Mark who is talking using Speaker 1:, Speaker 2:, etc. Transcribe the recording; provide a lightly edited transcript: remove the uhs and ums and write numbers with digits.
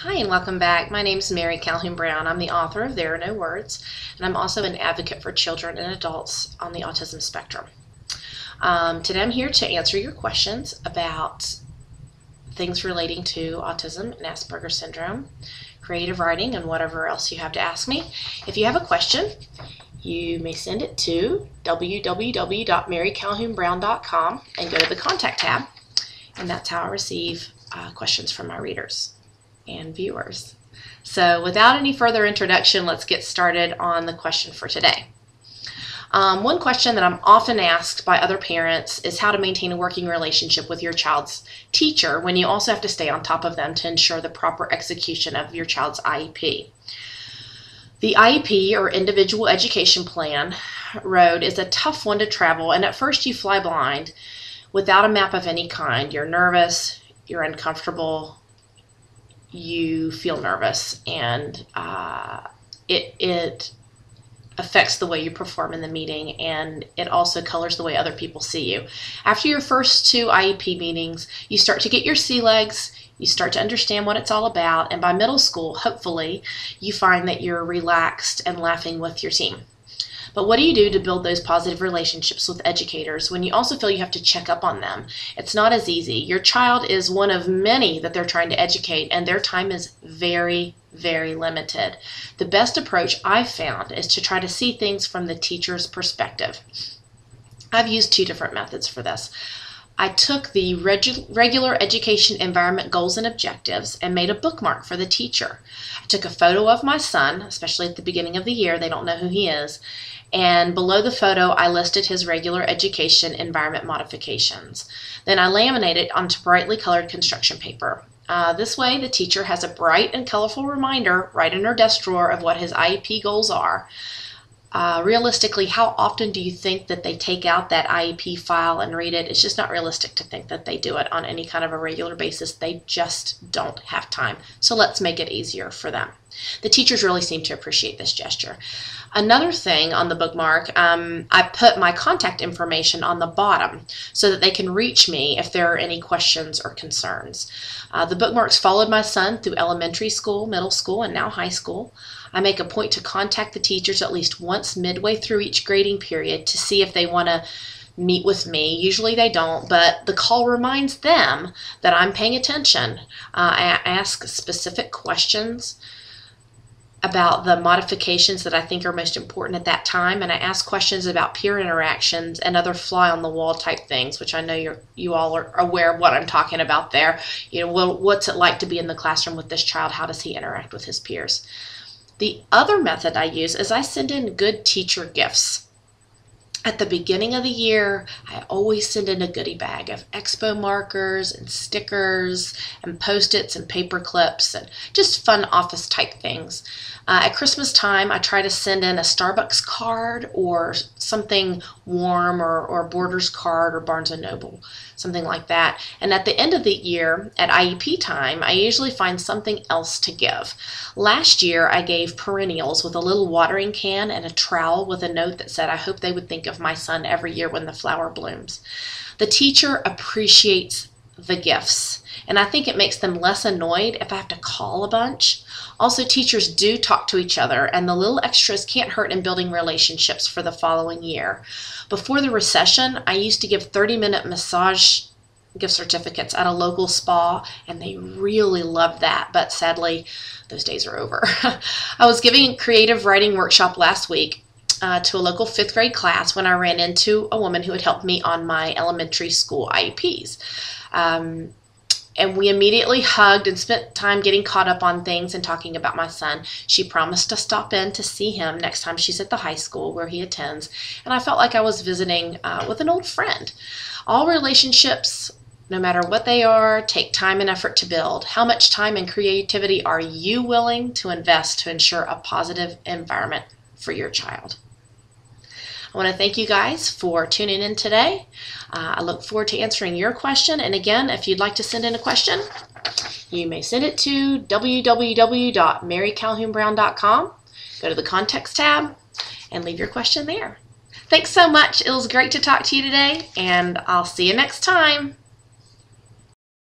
Speaker 1: Hi and welcome back. My name is Mary Calhoun Brown. I'm the author of There Are No Words, and I'm also an advocate for children and adults on the autism spectrum. Today I'm here to answer your questions about things relating to autism and Asperger syndrome, creative writing, and whatever else you have to ask me. If you have a question, you may send it to www.marycalhounbrown.com and go to the contact tab, and that's how I receive questions from my readers and viewers. So without any further introduction, let's get started on the question for today. One question that I'm often asked by other parents is how to maintain a working relationship with your child's teacher when you also have to stay on top of them to ensure the proper execution of your child's IEP. The IEP, or Individual Education Plan, road is a tough one to travel, and at first you fly blind without a map of any kind. You're nervous, you're uncomfortable, you feel nervous, and it affects the way you perform in the meeting, and it also colors the way other people see you. After your first two IEP meetings, you start to get your sea legs, you start to understand what it's all about, and by middle school, hopefully, you find that you're relaxed and laughing with your team. But what do you do to build those positive relationships with educators when you also feel you have to check up on them? It's not as easy. Your child is one of many that they're trying to educate, and their time is very, very limited. The best approach I've found is to try to see things from the teacher's perspective. I've used two different methods for this. I took the regular education environment goals and objectives and made a bookmark for the teacher. I took a photo of my son, especially at the beginning of the year. They don't know who he is. And below the photo, I listed his regular education environment modifications. Then I laminated onto brightly colored construction paper. This way, the teacher has a bright and colorful reminder right in her desk drawer of what his IEP goals are. Realistically, how often do you think that they take out that IEP file and read it? It's just not realistic to think that they do it on any kind of a regular basis. They just don't have time. So let's make it easier for them. The teachers really seem to appreciate this gesture. Another thing on the bookmark, I put my contact information on the bottom so that they can reach me if there are any questions or concerns. The bookmarks followed my son through elementary school, middle school, and now high school. I make a point to contact the teachers at least once midway through each grading period to see if they want to meet with me. Usually they don't, but the call reminds them that I'm paying attention. I ask specific questions about the modifications that I think are most important at that time, and I ask questions about peer interactions and other fly-on-the-wall type things, which I know you all are aware of what I'm talking about there. You know, well, what's it like to be in the classroom with this child? How does he interact with his peers? The other method I use is I send in good teacher gifts. At the beginning of the year, I always send in a goodie bag of expo markers and stickers and Post-its and paper clips and just fun office type things. At Christmas time, I try to send in a Starbucks card or something warm, or Borders card or Barnes & Noble, something like that. And at the end of the year, at IEP time, I usually find something else to give. Last year, I gave perennials with a little watering can and a trowel with a note that said, I hope they would think of my son every year when the flower blooms. The teacher appreciates the gifts, and I think it makes them less annoyed if I have to call a bunch. Also, teachers do talk to each other, and the little extras can't hurt in building relationships for the following year. Before the recession, I used to give 30-minute massage gift certificates at a local spa, and they really loved that, but sadly, those days are over. I was giving a creative writing workshop last week to a local 5th grade class when I ran into a woman who had helped me on my elementary school IEPs. And we immediately hugged and spent time getting caught up on things and talking about my son. She promised to stop in to see him next time she's at the high school where he attends, and I felt like I was visiting with an old friend. All relationships, no matter what they are, take time and effort to build. How much time and creativity are you willing to invest to ensure a positive environment for your child? I want to thank you guys for tuning in today. I look forward to answering your question. And again, if you'd like to send in a question, you may send it to www.marycalhounbrown.com. Go to the Context tab and leave your question there. Thanks so much. It was great to talk to you today, and I'll see you next time.